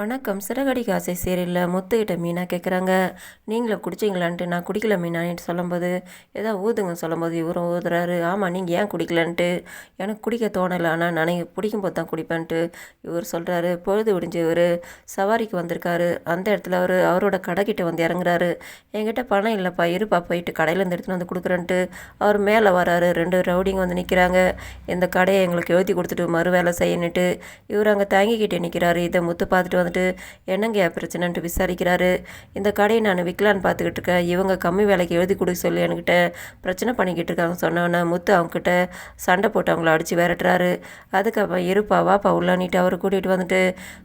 வணக்கம். சிறகடிக்க ஆசை சீரியலில் முத்துக்கிட்ட மீனா கேட்குறாங்க, நீங்களும் குடிச்சிங்களான்ட்டு. நான் குடிக்கல மீனான்ட்டு சொல்லும்போது, ஏதோ ஊதுங்க சொல்லும்போது இவரும் ஊதுறாரு. ஆமாம், நீங்கள் ஏன் குடிக்கலன்ட்டு. எனக்கு குடிக்க தோணலை, ஆனால் நான் குடிக்கும்போது தான் குடிப்பேன்ட்டு இவர் சொல்கிறாரு. பொழுது விடிஞ்சு இவர் சவாரிக்கு வந்திருக்காரு. அந்த இடத்துல அவரோட கடைக்கிட்ட வந்து இறங்குறாரு. என்கிட்ட பணம் இல்லைப்பா, இருப்பா போயிட்டு கடையிலேருந்து எடுத்துகிட்டு வந்து கொடுக்குறேன்ட்டு அவர் மேலே வராரு. 2 ரவுடிங்க வந்து நிற்கிறாங்க. இந்த கடையை எங்களுக்கு எழுதி கொடுத்துட்டு மறு வேலை செய்யணுட்டு இவர் அங்கே தங்கிக்கிட்டே நிற்கிறாரு. இதை முத்து பார்த்துட்டு வந்துட்டு, என்னங்க பிரச்சனைன்ட்டு விசாரிக்கிறாரு. இந்த கடையை நான் விற்கலான்னு பார்த்துக்கிட்டு இருக்கேன், இவங்க கம்மி விலைக்கு எழுதி கொடுக்க சொல்லி என்கிட்ட பிரச்சனை பண்ணிக்கிட்டு இருக்காங்க சொன்னோன்னே முத்து அவங்கக்கிட்ட சண்டை போட்டு அவங்கள அடித்து விரட்டுறாரு. அதுக்கப்புறம் இருப்பா வாப்பா உள்ளானிட்டு அவர் கூட்டிகிட்டு வந்துட்டு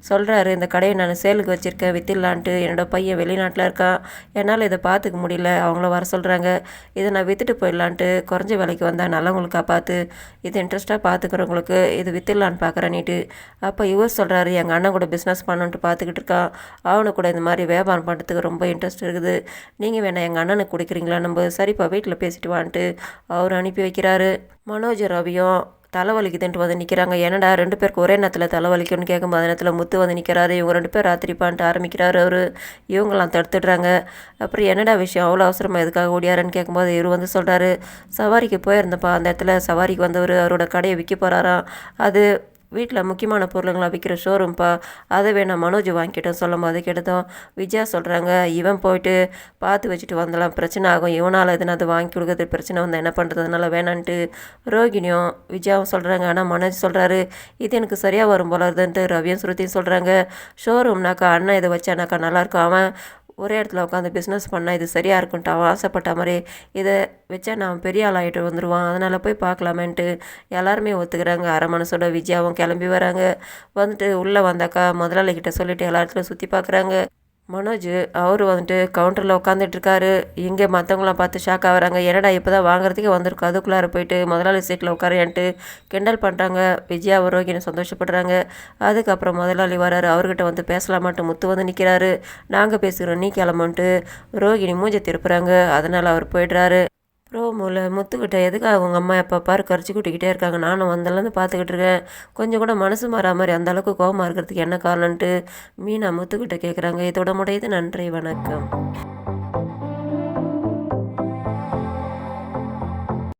சொல்கிறாரு, இந்த கடையை நான் சேலுக்கு வச்சுருக்கேன், விற்றுலான்ட்டு. என்னோடய பையன் வெளிநாட்டில் இருக்கான், என்னால் இதை பார்த்துக்க முடியல, அவங்கள வர சொல்கிறாங்க. இதை நான் விற்றுட்டு போயிடலான்ட்டு குறைஞ்ச விலைக்கு வந்தால் நல்லவங்களுக்கு காப்பாற்று, இது இன்ட்ரெஸ்ட்டாக பார்த்துக்கிறவங்களுக்கு இது விற்றுலான்னு பார்க்குறேன்னிட்டு. அப்போ இவர் சொல்கிறாரு, எங்கள் அண்ணன் கூட பிஸ்னஸ் பண்ண பார்த்துக்கிட்டு இருக்கான், அவனுக்கு கூட இந்த மாதிரி வியாபாரம் பண்ணுறதுக்கு ரொம்ப இன்ட்ரெஸ்ட் இருக்குது, நீங்கள் வேணா எங்கள் அண்ணனுக்கு கொடுக்குறீங்களா? நம்ம சரிப்பா வீட்டில் பேசிட்டு வான்ட்டு அவர் அனுப்பி வைக்கிறாரு. மனோஜ் ரவியும் தலைவலிக்குதுன்ட்டு வந்து நிற்கிறாங்க. என்னடா 2 பேருக்கு ஒரே நேரத்தில் தலைவலிக்குன்னு கேட்கும்போது நேரத்தில் முத்து வந்து நிற்கிறாரு. இவங்க 2 பேர் ராத்திரிப்பான்ட்டு ஆரம்பிக்கிறாரு அவர். இவங்களாம் தடுத்துடுறாங்க. அப்புறம் என்னடா விஷயம், அவ்வளோ அவசரமாக எதுக்காக ஓடியாருன்னு கேட்கும்போது இவர் வந்து சொல்கிறாரு, சவாரிக்கு போயிருந்தப்பா, அந்த இடத்துல சவாரிக்கு வந்தவர் அவரோட கடையை விற்க போகிறாராம், அது வீட்டில் முக்கியமான பொருளுங்களாம் விற்கிற ஷோரூம்ப்பா, அதை வேணாம் மனோஜ் வாங்கிக்கிட்டோம் சொல்லும்போது கேட்டதும் விஜயா சொல்கிறாங்க, இவன் போயிட்டு பார்த்து வச்சுட்டு வந்தலாம், பிரச்சனை ஆகும், இவனால் எதுனா அது வாங்கி கொடுக்குறது பிரச்சனை வந்து என்ன பண்ணுறதுனால வேணான்ட்டு ரோகிணியும் விஜயாவும் சொல்கிறாங்க. ஆனால் மனோஜ் சொல்கிறாரு, இது எனக்கு சரியாக வரும் போல இருதுன்ட்டு ரவியும் ஸ்ருதியும் சொல்கிறாங்க. ஷோரூம்னாக்கா அண்ணன் இதை வச்சானாக்கா நல்லாயிருக்கும், அவன் ஒரே இடத்துல உட்காந்து பிஸ்னஸ் பண்ணால் இது சரியாக இருக்குன்ட்டு அவன் ஆசைப்பட்ட மாதிரி இதை வச்சா நான் பெரிய ஆள் ஆகிட்டு வந்துடுவான், அதனால் போய் பார்க்கலாமேன்ட்டு எல்லாருமே ஒத்துக்கிறாங்க. அரை மனசோட விஜயாவும் கிளம்பி வராங்க. வந்துட்டு உள்ளே வந்தாக்கா முதலாளிகிட்ட சொல்லிவிட்டு எல்லா இடத்துலையும் சுற்றி பார்க்குறாங்க. மனோஜ் அவர் வந்துட்டு கவுண்டரில் உட்காந்துட்ருக்காரு. இங்கே மற்றவங்களாம் பார்த்து ஷாக் ஆகிறாங்க. என்னடா இப்போ தான் வாங்குறதுக்கே வந்திருக்கு, அதுக்குள்ளார போயிட்டு முதலாளி சீட்டில் உட்காரையான்ட்டு கிண்டல் பண்ணுறாங்க. விஜயா ரோகிணி சந்தோஷப்படுறாங்க. அதுக்கப்புறம் முதலாளி வராரு. அவர்கிட்ட வந்து பேசலாமான்ட்டு முத்து வந்து நிற்கிறாரு. நாங்கள் பேசுகிறோம், நீ கிளம்புன்ட்டு ரோகிணி மூஞ்சை திருப்புறாங்க. அதனால் அவர் போய்ட்றாரு. ப்ரோமோவில் முத்துக்கிட்ட எதுக்காக அவங்க அம்மா எப்போ பாரு கரிச்சு கூட்டிக்கிட்டே இருக்காங்க, நானும் வந்தலேருந்து பார்த்துக்கிட்டு இருக்கேன், கொஞ்சம் கூட மனசு மாறா மாதிரி அந்த அளவுக்கு கோபமாக இருக்கிறதுக்கு என்ன காரணன்ட்டு மீனா முத்துக்கிட்ட கேட்குறாங்க. இதோட முடியுது. நன்றி, வணக்கம்.